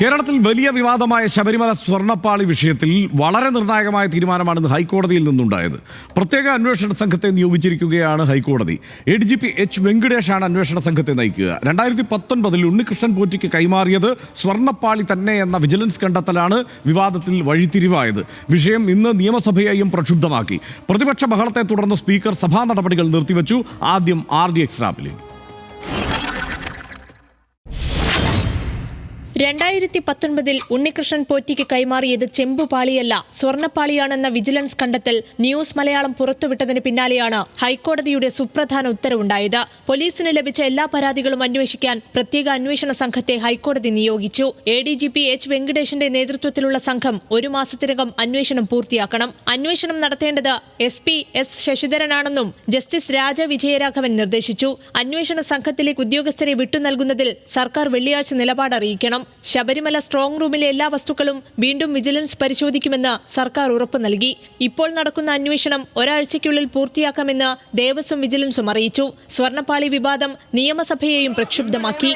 കേരളത്തിൽ വലിയ വിവാദമായ ശബരിമല സ്വർണ്ണപ്പാളി വിഷയത്തിൽ വളരെ നിർണായകമായ തീരുമാനമാണ് ഇന്ന് ഹൈക്കോടതിയിൽ നിന്നുണ്ടായത്. പ്രത്യേക അന്വേഷണ സംഘത്തെ നിയോഗിച്ചിരിക്കുകയാണ് ഹൈക്കോടതി. ADGP H. വെങ്കിടേഷാണ് അന്വേഷണ സംഘത്തെ നയിക്കുക. 2019 ഉണ്ണികൃഷ്ണൻ പോറ്റിക്ക് കൈമാറിയത് സ്വർണ്ണപ്പാളി തന്നെ എന്ന വിജിലൻസ് കണ്ടെത്തലാണ് വിവാദത്തിൽ വഴിത്തിരിവായത്. വിഷയം ഇന്ന് നിയമസഭയെയും പ്രക്ഷുബ്ധമാക്കി. പ്രതിപക്ഷ ബഹളത്തെ തുടർന്ന് സ്പീക്കർ സഭാ നടപടികൾ നിർത്തിവെച്ചു. ആദ്യം RDX റാപ്പിലേക്ക്. 2019 ഉണ്ണികൃഷ്ണൻ പോറ്റിക്ക് കൈമാറിയത് ചെമ്പുപാളിയല്ല സ്വർണ്ണപ്പാളിയാണെന്ന വിജിലൻസ് കണ്ടെത്തൽ ന്യൂസ് മലയാളം പുറത്തുവിട്ടതിന് പിന്നാലെയാണ് ഹൈക്കോടതിയുടെ സുപ്രധാന ഉത്തരവുണ്ടായത്. പോലീസിന് ലഭിച്ച എല്ലാ പരാതികളും അന്വേഷിക്കാൻ പ്രത്യേക അന്വേഷണ സംഘത്തെ ഹൈക്കോടതി നിയോഗിച്ചു. ADGP H. വെങ്കിടേഷിന്റെ നേതൃത്വത്തിലുള്ള സംഘം 1 മാസത്തിനകം അന്വേഷണം പൂർത്തിയാക്കണം. അന്വേഷണം നടത്തേണ്ടത് SP S. ശശിധരനാണെന്നും ജസ്റ്റിസ് രാജ വിജയരാഘവൻ നിർദ്ദേശിച്ചു. അന്വേഷണ സംഘത്തിലേക്ക് ഉദ്യോഗസ്ഥരെ വിട്ടുനൽകുന്നതിൽ സർക്കാർ വെള്ളിയാഴ്ച നിലപാട് അറിയിക്കണം. ശബരിമല സ്ട്രോങ് റൂമിലെ എല്ലാ വസ്തുക്കളും വീണ്ടും വിജിലൻസ് പരിശോധിക്കുമെന്ന് സർക്കാർ ഉറപ്പു നൽകി. ഇപ്പോൾ നടക്കുന്ന അന്വേഷണം ഒരാഴ്ചയ്ക്കുള്ളിൽ പൂർത്തിയാക്കാമെന്ന് ദേവസ്വം വിജിലൻസും അറിയിച്ചു. സ്വർണ്ണപ്പാളി വിവാദം നിയമസഭയെയും പ്രക്ഷുബ്ധമാക്കി.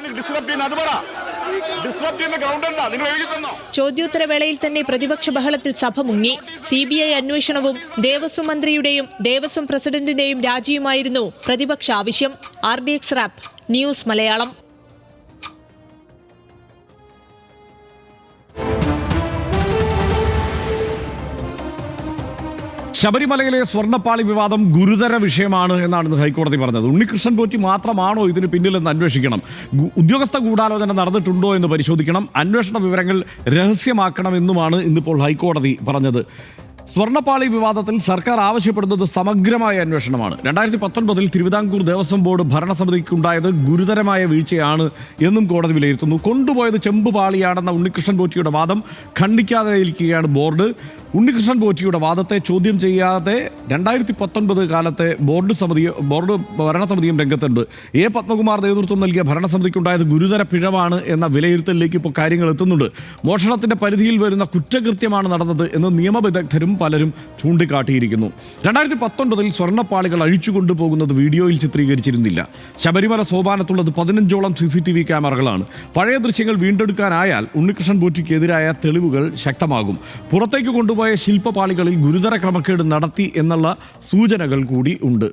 ചോദ്യോത്തരവേളയിൽ തന്നെ പ്രതിപക്ഷ ബഹളത്തിൽ സഭ മുങ്ങി. CBI അന്വേഷണവും ദേവസ്വം മന്ത്രിയുടെയും ദേവസ്വം പ്രസിഡന്റിന്റെയും രാജിയുമായിരുന്നു പ്രതിപക്ഷ ആവശ്യം. RDX rap news Malayalam. ശബരിമലയിലെ സ്വർണ്ണപ്പാളി വിവാദം ഗുരുതര വിഷയമാണ് എന്നാണ് ഇന്ന് ഹൈക്കോടതി പറഞ്ഞത്. ഉണ്ണികൃഷ്ണൻ പോറ്റി മാത്രമാണോ ഇതിന് പിന്നിലെന്ന് അന്വേഷിക്കണം. ഉദ്യോഗസ്ഥ ഗൂഢാലോചന നടന്നിട്ടുണ്ടോ എന്ന് പരിശോധിക്കണം. അന്വേഷണ വിവരങ്ങൾ രഹസ്യമാക്കണമെന്നുമാണ് ഇന്നിപ്പോൾ ഹൈക്കോടതി പറഞ്ഞത്. സ്വർണ്ണപ്പാളി വിവാദത്തിൽ സർക്കാർ ആവശ്യപ്പെടുന്നത് സമഗ്രമായ അന്വേഷണമാണ്. 2019 തിരുവിതാംകൂർ ദേവസ്വം ബോർഡ് ഭരണസമിതിക്കുണ്ടായത് ഗുരുതരമായ വീഴ്ചയാണ് എന്നും കോടതി വിലയിരുത്തുന്നു. കൊണ്ടുപോയത് ചെമ്പുപാളിയാണെന്ന ഉണ്ണികൃഷ്ണൻ പോറ്റിയുടെ വാദം ഖണ്ഡിക്കാതെ ഇരിക്കുകയാണ് ബോർഡ്. ഉണ്ണികൃഷ്ണൻ പോറ്റിയുടെ വാദത്തെ ചോദ്യം ചെയ്യാതെ 2019 കാലത്തെ ബോർഡ് ഭരണസമിതിയും രംഗത്തുണ്ട്. A. പത്മകുമാർ നേതൃത്വം നൽകിയ ഭരണസമിതിക്കുണ്ടായത് ഗുരുതര പിഴവാണ് എന്ന വിലയിരുത്തലിലേക്ക് ഇപ്പോൾ കാര്യങ്ങൾ എത്തുന്നുണ്ട്. മോഷണത്തിന്റെ പരിധിയിൽ വരുന്ന കുറ്റകൃത്യമാണ് നടന്നത് എന്ന് നിയമവിദഗ്ധരും പലരും ചൂണ്ടിക്കാട്ടിയിരിക്കുന്നു. 2019 സ്വർണ്ണപ്പാളികൾ അഴിച്ചുകൊണ്ടുപോകുന്നത് വീഡിയോയിൽ ചിത്രീകരിച്ചിരുന്നില്ല. ശബരിമല സോപാനത്തുള്ളത് 15ഓളം CCTV ക്യാമറകളാണ്. പഴയ ദൃശ്യങ്ങൾ വീണ്ടെടുക്കാനായാൽ ഉണ്ണികൃഷ്ണൻ പോറ്റിക്കെതിരായ തെളിവുകൾ ശക്തമാകും. പുറത്തേക്ക് കൊണ്ടുപോയ ശില്പപാളികളിൽ ഗുരുതര ക്രമക്കേട് നടത്തി എന്നുള്ള സൂചനകൾ കൂടി ഉണ്ട്.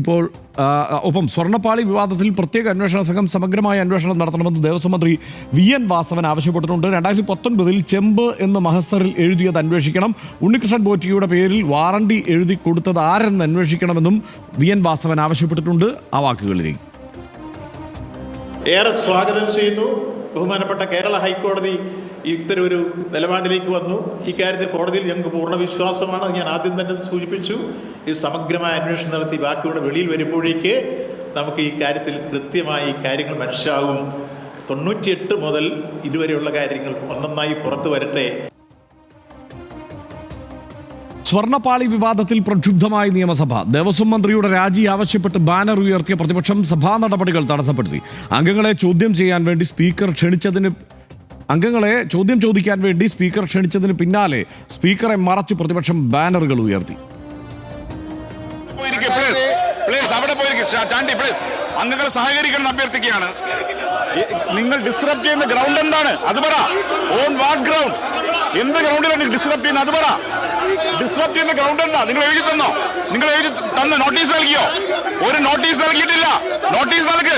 ഇപ്പോൾ ഒപ്പം സ്വർണ്ണപ്പാളി വിവാദത്തിൽ പ്രത്യേക അന്വേഷണ സംഘം സമഗ്രമായ അന്വേഷണം നടത്തണമെന്ന് ദേവസ്വം മന്ത്രി VN വാസവൻ ആവശ്യപ്പെട്ടിട്ടുണ്ട്. 2019 ചെമ്പ് എന്ന് മഹസ്സറിൽ എഴുതിയത് അന്വേഷിക്കണം. ഉണ്ണികൃഷ്ണൻ പോറ്റിയുടെ പേരിൽ വാറണ്ടി എഴുതി കൊടുത്തത് ആരെന്ന് അന്വേഷിക്കണമെന്നും VN വാസവൻ ആവശ്യപ്പെട്ടിട്ടുണ്ട്. ആ വാക്കുകളിലേക്ക്. ഏറെ സ്വാഗതം ചെയ്യുന്നു. ബഹുമാനപ്പെട്ട കേരള ഹൈക്കോടതി ഇത്തരമൊരു നിലപാടിലേക്ക് വന്നു. ഇക്കാര്യത്തിൽ കോടതിയിൽ ഞങ്ങൾക്ക് പൂർണ്ണ വിശ്വാസമാണ്. ഞാൻ ആദ്യം തന്നെ സൂചിപ്പിച്ചു. ഈ സമഗ്രമായ അന്വേഷണം നടത്തി ബാക്കിയുടെ വെളിയിൽ വരുമ്പോഴേക്ക് നമുക്ക് ഈ കാര്യത്തിൽ കൃത്യമായി കാര്യങ്ങൾ മനസ്സിലാവും. 98 മുതൽ ഇതുവരെയുള്ള കാര്യങ്ങൾ ഒന്നൊന്നായി പുറത്തു വരട്ടെ. സ്വർണ്ണപ്പാളി വിവാദത്തിൽ പ്രക്ഷുബ്ധമായ നിയമസഭ. ദേവസ്വം മന്ത്രിയുടെ രാജി ആവശ്യപ്പെട്ട് ബാനർ ഉയർത്തിയ പ്രതിപക്ഷം സഭാ നടപടികൾ തടസ്സപ്പെടുത്തി. അംഗങ്ങളെ ചോദ്യം ചോദിക്കാൻ വേണ്ടി സ്പീക്കർ ക്ഷണിച്ചതിന് പിന്നാലെ സ്പീക്കറെ മറച്ചു പ്രതിപക്ഷം ബാനറുകൾ ഉയർത്തി. അംഗങ്ങൾ സഹകരിക്കണം അഭ്യർത്ഥിക്കുകയാണ്. നിങ്ങൾ ഡിസ്റപ്റ്റ് ചെയ്യുന്ന ഗ്രൗണ്ട് എന്താണ്? അത് പറ. On what ground? എന്ത് ഗ്രൗണ്ടിലാണ് ഡിസ്റപ്റ്റ് ചെയ്യുന്നത്? അത് പറ. ഡിസ്റപ്റ്റ് ചെയ്യുന്ന ഗ്രൗണ്ട് എന്താ? നിങ്ങൾ എഴുതി തന്നോ? നിങ്ങൾ എഴുതി തന്ന നോട്ടീസ് നൽകിയോ? ഒരു നോട്ടീസ് നൽകിയിട്ടില്ല. നോട്ടീസ് നൽക്.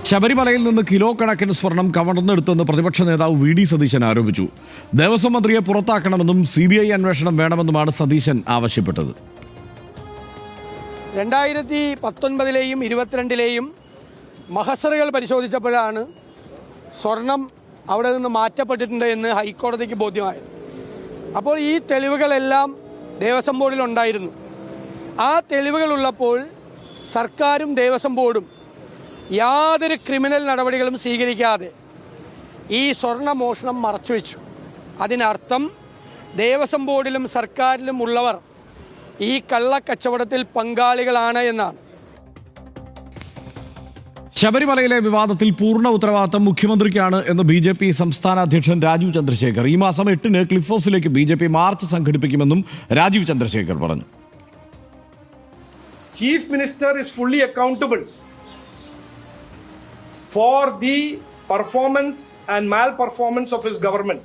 ശബരിമലയിൽ നിന്ന് കിലോ കണക്കിന് സ്വർണം കവർന്നെടുത്തെന്ന് പ്രതിപക്ഷ നേതാവ് VD സതീശൻ ആരോപിച്ചു. ദേവസ്വം മന്ത്രിയെ പുറത്താക്കണമെന്നും CBI അന്വേഷണം വേണമെന്നുമാണ് സതീശൻ ആവശ്യപ്പെട്ടത്. 2019 22 മഹസറുകൾ പരിശോധിച്ചപ്പോഴാണ് സ്വർണം അവിടെ നിന്ന് മാറ്റപ്പെട്ടിട്ടുണ്ട് എന്ന് ഹൈക്കോടതിക്ക് ബോധ്യമായത്. അപ്പോൾ ഈ തെളിവുകളെല്ലാം ദേവസ്വം ബോർഡിലുണ്ടായിരുന്നു. ആ തെളിവുകളുള്ളപ്പോൾ സർക്കാരും ദേവസ്വം ബോർഡും യാതൊരു ക്രിമിനൽ നടപടികളും സ്വീകരിക്കാതെ ഈ സ്വർണ്ണ മോഷണം മറച്ചുവെച്ചു. അതിനർത്ഥം ദേവസ്വം ബോർഡിലും സർക്കാരിലും ഉള്ളവർ ഈ കള്ളക്കച്ചവടത്തിൽ പങ്കാളികളാണ് എന്നാണ്. ശബരിമലയിലെ വിവാദത്തിൽ പൂർണ്ണ ഉത്തരവാദിത്തം മുഖ്യമന്ത്രിക്കാണ് എന്ന് BJP സംസ്ഥാന അധ്യക്ഷൻ രാജീവ് ചന്ദ്രശേഖർ. ഈ മാസം 8-ന് ക്ലിഫ് ഹൗസിലേക്ക് BJP മാർച്ച് സംഘടിപ്പിക്കുമെന്നും രാജീവ് ചന്ദ്രശേഖർ പറഞ്ഞു. Chief Minister is fully accountable for the performance and malperformance of his government.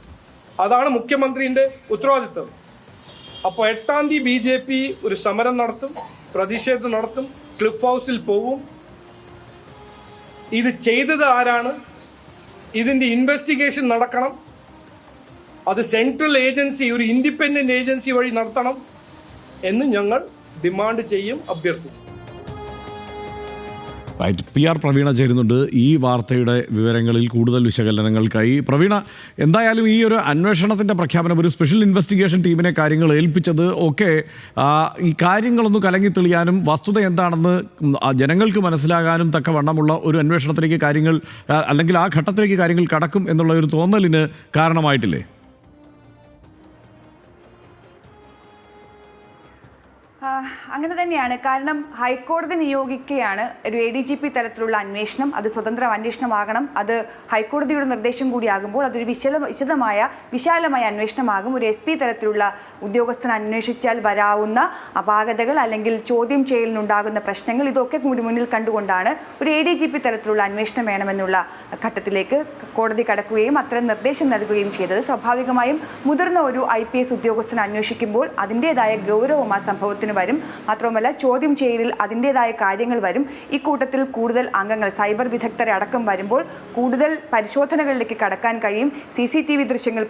അതാണ് മുഖ്യമന്ത്രിയുടെ ഉത്തരവാദിത്തം. അപ്പോൾ 8-ാം തീയതി BJP ഒരു സമരം നടത്തും, പ്രതിഷേധം നടത്തും, ക്ലിഫ് ഹൗസിൽ പോകും. ഇത് ചെയ്തത് ആരാണ്? ഇതിന്റെ ഇൻവെസ്റ്റിഗേഷൻ നടക്കണം. അത് സെൻട്രൽ ഏജൻസി, ഒരു ഇൻഡിപെൻഡന്റ് ഏജൻസി വഴി നടത്തണം എന്ന് ഞങ്ങൾ ഡിമാൻഡ് ചെയ്യും, അഭ്യർത്ഥിക്കും. PR പ്രവീണ ചേരുന്നുണ്ട് ഈ വാർത്തയുടെ വിവരങ്ങളിൽ കൂടുതൽ വിശകലനങ്ങൾക്കായി. പ്രവീണ, എന്തായാലും ഈ ഒരു അന്വേഷണത്തിൻ്റെ പ്രഖ്യാപനം, ഒരു സ്പെഷ്യൽ ഇൻവെസ്റ്റിഗേഷൻ ടീമിനെ കാര്യങ്ങൾ ഏൽപ്പിച്ചത് ഒക്കെ ഈ കാര്യങ്ങളൊന്ന് കലങ്ങി തെളിയാനും വസ്തുത എന്താണെന്ന് ജനങ്ങൾക്ക് മനസ്സിലാകാനും തക്കവണ്ണമുള്ള ഒരു അന്വേഷണത്തിലേക്ക് കാര്യങ്ങൾ, അല്ലെങ്കിൽ ആ ഘട്ടത്തിലേക്ക് കാര്യങ്ങൾ കടക്കും എന്നുള്ള ഒരു തോന്നലിന് കാരണമായിട്ടില്ലേ? അങ്ങനെ തന്നെയാണ്. കാരണം ഹൈക്കോടതി നിയോഗിക്കുകയാണ് ഒരു ADGP തലത്തിലുള്ള അന്വേഷണം. അത് സ്വതന്ത്ര അന്വേഷണമാകണം. അത് ഹൈക്കോടതിയുടെ നിർദ്ദേശം കൂടിയാകുമ്പോൾ അതൊരു വിശാലമായ അന്വേഷണമാകും. ഒരു SP തലത്തിലുള്ള ഉദ്യോഗസ്ഥൻ അന്വേഷിച്ചാൽ വരാവുന്ന അപാകതകൾ അല്ലെങ്കിൽ ചോദ്യം ചെയ്യലിനുണ്ടാകുന്ന പ്രശ്നങ്ങൾ, ഇതൊക്കെ കൂടി മുന്നിൽ കണ്ടുകൊണ്ടാണ് ഒരു ADGP തലത്തിലുള്ള അന്വേഷണം വേണമെന്നുള്ള ഘട്ടത്തിലേക്ക് കോടതി കടക്കുകയും അത്തരം നിർദ്ദേശം നൽകുകയും ചെയ്തത്. സ്വാഭാവികമായും മുതിർന്ന ഒരു IPS ഉദ്യോഗസ്ഥൻ അന്വേഷിക്കുമ്പോൾ അതിൻ്റെതായ ഗൗരവം ആ സംഭവത്തിന് വരും. മാത്രമല്ല, ചോദ്യം ചെയ്യലിൽ അതിൻ്റെതായ കാര്യങ്ങൾ വരും. ഇക്കൂട്ടത്തിൽ കൂടുതൽ അംഗങ്ങൾ, സൈബർ വിദഗ്ധരെ അടക്കം വരുമ്പോൾ കൂടുതൽ പരിശോധനകളിലേക്ക് കടക്കാൻ കഴിയും. CCTV ദൃശ്യങ്ങൾ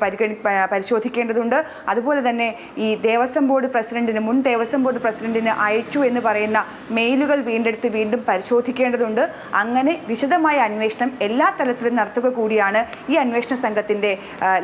പരിശോധിക്കേണ്ടതുണ്ട്. അതുപോലെ തന്നെ ഈ ദേവസ്വം ബോർഡ് പ്രസിഡന്റിന്, മുൻ ദേവസ്വം ബോർഡ് പ്രസിഡന്റിന് അയച്ചു എന്ന് പറയുന്ന മെയിലുകൾ വീണ്ടെടുത്ത് വീണ്ടും പരിശോധിക്കേണ്ടതുണ്ട്. അങ്ങനെ വിശദമായ അന്വേഷണം എല്ലാ തലത്തിലും നടത്തുക കൂടിയാണ് ഈ അന്വേഷണ സംഘത്തിൻ്റെ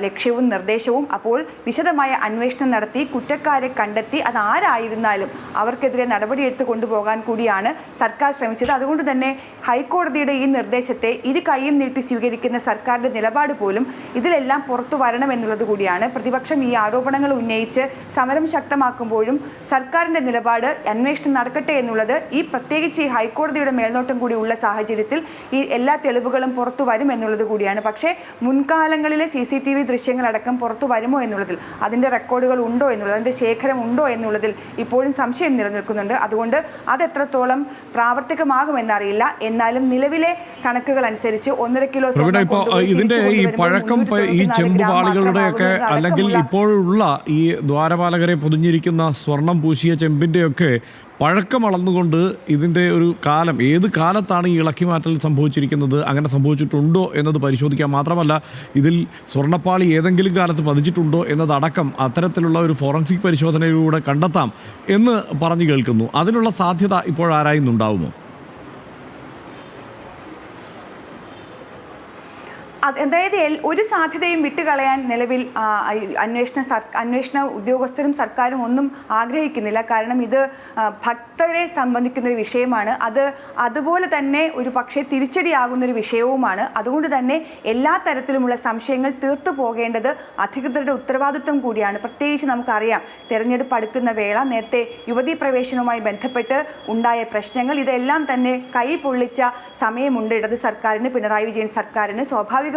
ലക്ഷ്യവും നിർദ്ദേശവും. അപ്പോൾ വിശദമായ അന്വേഷണം നടത്തി കുറ്റക്കാരെ കണ്ടെത്തി അത് ആരായിരുന്നാലും അവർക്കെതിരെ നടപടിയെടുത്ത് കൊണ്ടുപോകാൻ കൂടിയാണ് സർക്കാർ ശ്രമിച്ചത്. അതുകൊണ്ട് തന്നെ ഹൈക്കോടതിയുടെ ഈ നിർദ്ദേശത്തെ ഇരു കൈയും നീട്ടി സ്വീകരിക്കുന്ന സർക്കാരിന്റെ നിലപാട് പോലും ഇതിലെല്ലാം പുറത്തു വരണമെന്നുള്ളത് കൂടിയാണ്. പ്രതിപക്ഷം ഈ ആരോപണങ്ങൾ ഉന്നയിച്ച് സമരം ശക്തമാക്കുമ്പോഴും സർക്കാരിന്റെ നിലപാട് അന്വേഷണം നടക്കട്ടെ എന്നുള്ളത്, ഈ പ്രത്യേകിച്ച് ഈ ഹൈക്കോടതിയുടെ മേൽനോട്ടം കൂടി ഉള്ള സാഹചര്യത്തിൽ ഈ എല്ലാ തെളിവുകളും പുറത്തു വരും എന്നുള്ളത് കൂടിയാണ്. പക്ഷേ മുൻകാലങ്ങളിലെ CCTV ദൃശ്യങ്ങളടക്കം പുറത്തു വരുമോ എന്നുള്ളതിൽ, അതിന്റെ റെക്കോർഡുകൾ ഉണ്ടോ എന്നുള്ളത്, അതിന്റെ ശേഖരം ഉണ്ടോ എന്നുള്ളതിൽ ഇപ്പോഴും സംശയം നിലനിൽക്കുന്നുണ്ട്. അതുകൊണ്ട് അതെത്രത്തോളം പ്രാവർത്തികമാകുമെന്നറിയില്ല. എന്നാലും നിലവിലെ കണക്കുകൾ അനുസരിച്ച് 1.5 കിലോ ഇതിന്റെ ഈ പഴക്കം, ഈ ചെമ്പുപാളികളുടെ ഒക്കെ, അല്ലെങ്കിൽ ഇപ്പോഴുള്ള ഈ ദ്വാരപാലകരെ പൊതിഞ്ഞിരിക്കുന്ന സ്വർണം പൂശിയ ചെമ്പിന്റെയൊക്കെ പഴക്കം അളന്നുകൊണ്ട് ഇതിൻ്റെ ഒരു കാലം, ഏത് കാലത്താണ് ഈ ഇളക്കിമാറ്റൽ സംഭവിച്ചിരിക്കുന്നത്, അങ്ങനെ സംഭവിച്ചിട്ടുണ്ടോ എന്നത് പരിശോധിക്കാം. മാത്രമല്ല, ഇതിൽ സ്വർണ്ണപ്പാളി ഏതെങ്കിലും കാലത്ത് പതിച്ചിട്ടുണ്ടോ എന്നതടക്കം അത്തരത്തിലുള്ള ഒരു ഫോറൻസിക് പരിശോധനയിലൂടെ കണ്ടെത്താം എന്ന് പറഞ്ഞു കേൾക്കുന്നു. അതിനുള്ള സാധ്യത ഇപ്പോഴാരായുന്നുണ്ടാവുമോ? അതായത് ഒരു സാധ്യതയും വിട്ടുകളയാൻ നിലവിൽ അന്വേഷണ ഉദ്യോഗസ്ഥരും സർക്കാരും ഒന്നും ആഗ്രഹിക്കുന്നില്ല. കാരണം ഇത് ഭക്തരെ സംബന്ധിക്കുന്ന ഒരു വിഷയമാണ്. അതുപോലെ തന്നെ ഒരു പക്ഷേ തിരിച്ചടിയാകുന്നൊരു വിഷയവുമാണ്. അതുകൊണ്ട് തന്നെ എല്ലാ തരത്തിലുമുള്ള സംശയങ്ങൾ തീർത്തു പോകേണ്ടത് അധികൃതരുടെ ഉത്തരവാദിത്വം കൂടിയാണ്. പ്രത്യേകിച്ച് നമുക്കറിയാം, തെരഞ്ഞെടുപ്പ് അടുക്കുന്ന വേള, നേരത്തെ യുവതീ പ്രവേശനവുമായി ബന്ധപ്പെട്ട് ഉണ്ടായ പ്രശ്നങ്ങൾ, ഇതെല്ലാം തന്നെ കൈ പൊള്ളിച്ച സമയമുണ്ട് ഇടത് സർക്കാരിന്, പിണറായി വിജയൻ സർക്കാരിന്. സ്വാഭാവികമായും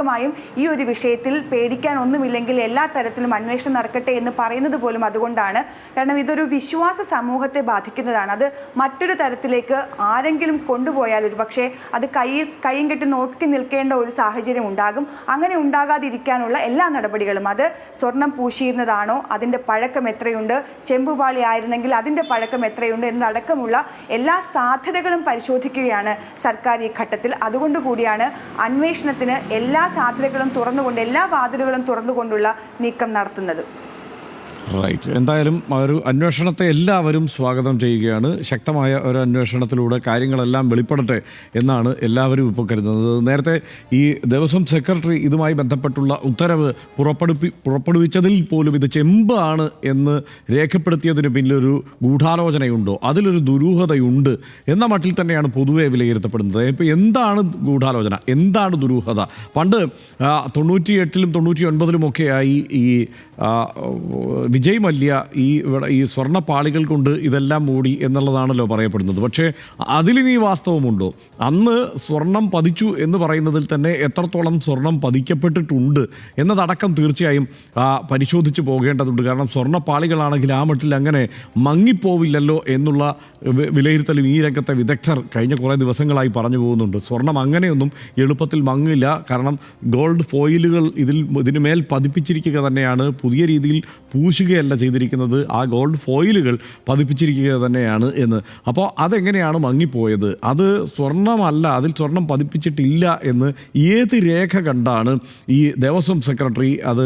ഈ ഒരു വിഷയത്തിൽ പേടിക്കാൻ ഒന്നുമില്ലെങ്കിൽ എല്ലാ തരത്തിലും അന്വേഷണം നടക്കട്ടെ എന്ന് പറയുന്നത് പോലും അതുകൊണ്ടാണ്. കാരണം ഇതൊരു വിശ്വാസ സമൂഹത്തെ ബാധിക്കുന്നതാണ്. അത് മറ്റൊരു തരത്തിലേക്ക് ആരെങ്കിലും കൊണ്ടുപോയാൽ ഒരു പക്ഷേ അത് കൈയും കെട്ടി നോക്കി നിൽക്കേണ്ട ഒരു സാഹചര്യം ഉണ്ടാകും. അങ്ങനെ ഉണ്ടാകാതിരിക്കാനുള്ള എല്ലാ നടപടികളും, അത് സ്വർണം പൂശിയിരുന്നതാണോ, അതിൻ്റെ പഴക്കം എത്രയുണ്ട്, ചെമ്പുപാളി ആയിരുന്നെങ്കിൽ അതിൻ്റെ പഴക്കം എത്രയുണ്ട് എന്നടക്കമുള്ള എല്ലാ സാധ്യതകളും പരിശോധിക്കുകയാണ് സർക്കാർ ഈ ഘട്ടത്തിൽ. അതുകൊണ്ട് കൂടിയാണ് അന്വേഷണത്തിന് എല്ലാ സാധ്യതകളും തുറന്നുകൊണ്ട്, എല്ലാ വാതിലുകളും തുറന്നുകൊണ്ടുള്ള നീക്കം നടത്തുന്നത്. റൈറ്റ്. എന്തായാലും ഒരു അന്വേഷണത്തെ എല്ലാവരും സ്വാഗതം ചെയ്യുകയാണ്. ശക്തമായ ഒരു അന്വേഷണത്തിലൂടെ കാര്യങ്ങളെല്ലാം വെളിപ്പെടട്ടെ എന്നാണ് എല്ലാവരും ഇപ്പോൾ കരുതുന്നത്. നേരത്തെ ഈ ദേവസ്വം സെക്രട്ടറി ഇതുമായി ബന്ധപ്പെട്ടുള്ള ഉത്തരവ് പുറപ്പെടുവിച്ചതിൽ പോലും ഇത് ചെമ്പാണ് എന്ന് രേഖപ്പെടുത്തിയതിന് പിന്നിലൊരു ഗൂഢാലോചനയുണ്ടോ, അതിലൊരു ദുരൂഹതയുണ്ട് എന്ന മട്ടിൽ തന്നെയാണ് പൊതുവെ വിലയിരുത്തപ്പെടുന്നത്. ഇപ്പോൾ എന്താണ് ഗൂഢാലോചന, എന്താണ് ദുരൂഹത? പണ്ട് 98-ലും 99-ലും ഒക്കെയായി ഈ വിജയ് മല്യ ഈ സ്വർണ്ണപ്പാളികൾ കൊണ്ട് ഇതെല്ലാം മൂടി എന്നുള്ളതാണല്ലോ പറയപ്പെടുന്നത്. പക്ഷേ അതിലിനി വാസ്തവമുണ്ടോ? അന്ന് സ്വർണം പതിച്ചു എന്ന് പറയുന്നതിൽ തന്നെ എത്രത്തോളം സ്വർണം പതിക്കപ്പെട്ടിട്ടുണ്ട് എന്നതടക്കം തീർച്ചയായും പരിശോധിച്ച് പോകേണ്ടതുണ്ട്. കാരണം സ്വർണ്ണപ്പാളികളാണെങ്കിൽ ആ മട്ടിൽ അങ്ങനെ മങ്ങിപ്പോവില്ലല്ലോ എന്നുള്ള വിലയിരുത്തലും ഈ രംഗത്തെ വിദഗ്ധർ കഴിഞ്ഞ കുറേ ദിവസങ്ങളായി പറഞ്ഞു പോകുന്നുണ്ട്. സ്വർണം അങ്ങനെയൊന്നും എളുപ്പത്തിൽ മങ്ങില്ല. കാരണം ഗോൾഡ് ഫോയിലുകൾ ഇതിനുമേൽ പതിപ്പിച്ചിരിക്കുക തന്നെയാണ്, പുതിയ രീതിയിൽ പൂശുകയല്ല ചെയ്തിരിക്കുന്നത്, ആ ഗോൾഡ് ഫോയിലുകൾ പതിപ്പിച്ചിരിക്കുക തന്നെയാണ് എന്ന്. അപ്പോൾ അതെങ്ങനെയാണ് മങ്ങിപ്പോയത്? അത് സ്വർണ്ണമല്ല, അതിൽ സ്വർണം പതിപ്പിച്ചിട്ടില്ല എന്ന് ഏത് രേഖ കണ്ടാണ് ഈ ദേവസ്വം സെക്രട്ടറി അത്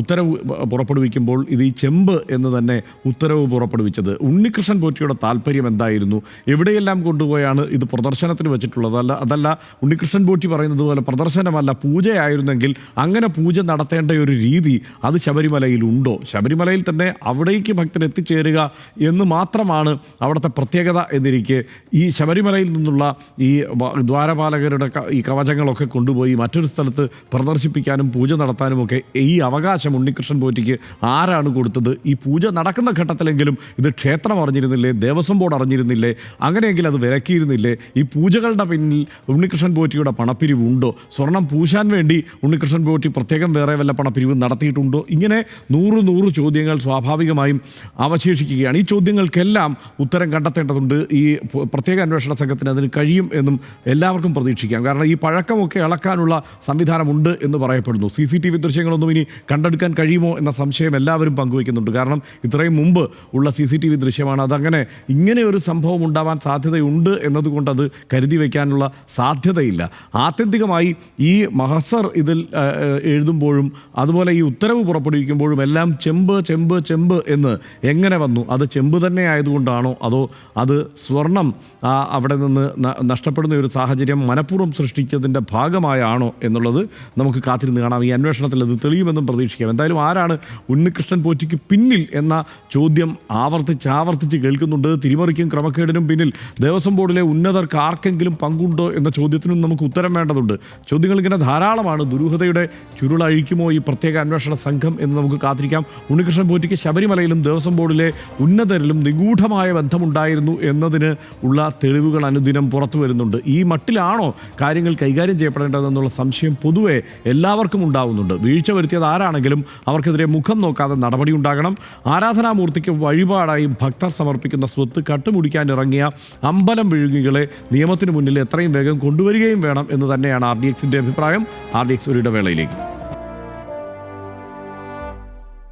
ഉത്തരവ് പുറപ്പെടുവിക്കുമ്പോൾ ഇത് ഈ ചെമ്പ് എന്ന് തന്നെ ഉത്തരവ് പുറപ്പെടുവിച്ചത്? ഉണ്ണികൃഷ്ണൻ പോറ്റിയുടെ താല്പര്യം എന്തായിരുന്നു? എവിടെയെല്ലാം കൊണ്ടുപോയാണ് ഇത് പ്രദർശനത്തിന് വെച്ചിട്ടുള്ളത്? അതല്ല ഉണ്ണികൃഷ്ണൻ പോറ്റി പറയുന്നത് പോലെ പ്രദർശനമല്ല, പൂജയായിരുന്നെങ്കിൽ അങ്ങനെ പൂജ നടത്തേണ്ട ഒരു രീതി അത് ശബരിമലയിൽ ഉണ്ടോ? ശബരിമലയിൽ തന്നെ അവിടേക്ക് ഭക്തർ എത്തിച്ചേരുക എന്ന് മാത്രമാണ് അവിടുത്തെ പ്രത്യേകത എന്നിരിക്കെ ഈ ശബരിമലയിൽ നിന്നുള്ള ഈ ദ്വാരപാലകരുടെ ഈ കവചങ്ങളൊക്കെ കൊണ്ടുപോയി മറ്റൊരു സ്ഥലത്ത് പ്രദർശിപ്പിക്കാനും പൂജ നടത്താനുമൊക്കെ ഈ അവകാശം ഉണ്ണികൃഷ്ണൻ പോറ്റിക്ക് ആരാണ് കൊടുത്തത്? ഈ പൂജ നടക്കുന്ന ഘട്ടത്തിലെങ്കിലും ഇത് ക്ഷേത്രം അറിഞ്ഞിരുന്നില്ലേ? ദേവസ്വം ബോർഡ് അറിഞ്ഞിരുന്നില്ലേ? അങ്ങനെയെങ്കിൽ അത് വിലക്കിയിരുന്നില്ലേ? ഈ പൂജകളുടെ പിന്നിൽ ഉണ്ണികൃഷ്ണൻ പോറ്റിയുടെ പണപ്പിരിവുണ്ടോ? സ്വർണം പൂശാൻ വേണ്ടി ഉണ്ണികൃഷ്ണൻ പോറ്റി പ്രത്യേകം വേറെ വല്ല പണപ്പിരിവ് നടത്തിയിട്ടുണ്ടോ? ഇങ്ങനെ 100 ചോദ്യങ്ങൾ സ്വാഭാവികമായും അവശേഷിക്കുകയാണ്. ഈ ചോദ്യങ്ങൾക്കെല്ലാം ഉത്തരം കണ്ടെത്തേണ്ടതുണ്ട്. ഈ പ്രത്യേക അന്വേഷണ സംഘത്തിന് അതിന് കഴിയും എന്നും എല്ലാവർക്കും പ്രതീക്ഷിക്കാം. കാരണം ഈ പഴക്കമൊക്കെ അളക്കാനുള്ള സംവിധാനമുണ്ട് എന്ന് പറയപ്പെടുന്നു. CCTV ദൃശ്യങ്ങളൊന്നും ഇനി കണ്ടെടുക്കാൻ കഴിയുമോ എന്ന സംശയം എല്ലാവരും പങ്കുവയ്ക്കുന്നുണ്ട്. കാരണം ഇത്രയും മുമ്പ് ഉള്ള CCTV ദൃശ്യമാണ്. അതങ്ങനെ ഇങ്ങനെ ഒരു സംഭവം ഉണ്ടാവാൻ സാധ്യതയുണ്ട് എന്നതുകൊണ്ട് അത് കരുതി വയ്ക്കാനുള്ള സാധ്യതയില്ല. ആത്യന്തികമായി ഈ മഹസർ ഇതിൽ എഴുതുമ്പോഴും അതുപോലെ ഈ ഉത്തരവ് പുറപ്പെടുവിക്കുമ്പോഴും എല്ലാം ചെമ്പ് ചെമ്പ് ചെമ്പ് എന്ന് എങ്ങനെ വന്നു? അത് ചെമ്പ് തന്നെ ആയതുകൊണ്ടാണോ, അതോ അത് സ്വർണം അവിടെ നിന്ന് നഷ്ടപ്പെടുന്ന ഒരു സാഹചര്യം മനഃപൂർവ്വം സൃഷ്ടിച്ചതിൻ്റെ ഭാഗമായാണോ എന്നുള്ളത് നമുക്ക് കാത്തിരുന്ന് കാണാം. ഈ അന്വേഷണത്തിൽ അത് തെളിയുമെന്നും പ്രതീക്ഷിക്കാം. എന്തായാലും ആരാണ് ഉണ്ണികൃഷ്ണൻ പോറ്റിക്ക് പിന്നിൽ എന്ന ചോദ്യം ആവർത്തിച്ച് കേൾക്കുന്നുണ്ട്. തിരിമറിക്കും ക്രമക്കേടിനും പിന്നിൽ ദേവസ്വം ബോർഡിലെ ഉന്നതർക്ക് ആർക്കെങ്കിലും പങ്കുണ്ടോ എന്ന ചോദ്യത്തിനും നമുക്ക് ഉത്തരം വേണ്ടതുണ്ട്. ചോദ്യങ്ങൾ ഇങ്ങനെ ധാരാളമാണ്. ദുരൂഹതയുടെ ചുരുളഴിക്കുമോ ഈ പ്രത്യേക അന്വേഷണ സംഘം എന്ന് നമുക്ക് കാത്തിരിക്കാം. ഉണ്ണികൃഷ്ണൻ പോറ്റിക്ക് ശബരിമലയിലും ദേവസ്വം ബോർഡിലെ ഉന്നതരിലും നിഗൂഢമായ ബന്ധമുണ്ടായിരുന്നു എന്നതിന് ഉള്ള തെളിവുകൾ അനുദിനം പുറത്തു വരുന്നുണ്ട്. ഈ മട്ടിലാണോ കാര്യങ്ങൾ കൈകാര്യം ചെയ്യപ്പെടേണ്ടതെന്നുള്ള സംശയം പൊതുവെ എല്ലാവർക്കും ഉണ്ടാവുന്നുണ്ട്. വീഴ്ച വരുത്തിയത് ആരാണെങ്കിലും അവർക്കെതിരെ മുഖം നോക്കാതെ നടപടി ഉണ്ടാകണം. ആരാധനാമൂർത്തിക്ക് വഴിപാടായി ഭക്തർ സമർപ്പിക്കുന്ന സ്വത്ത് കട്ടുമുടിക്കാൻ ഇറങ്ങിയ അമ്പലം വിഴുങ്ങികളെ നിയമത്തിന് മുന്നിൽ എത്രയും വേഗം കൊണ്ടുവരികയും വേണം എന്ന് തന്നെയാണ് RDXന്റെ അഭിപ്രായം. RDX ഒരു ഇടവേളയിലേക്ക്.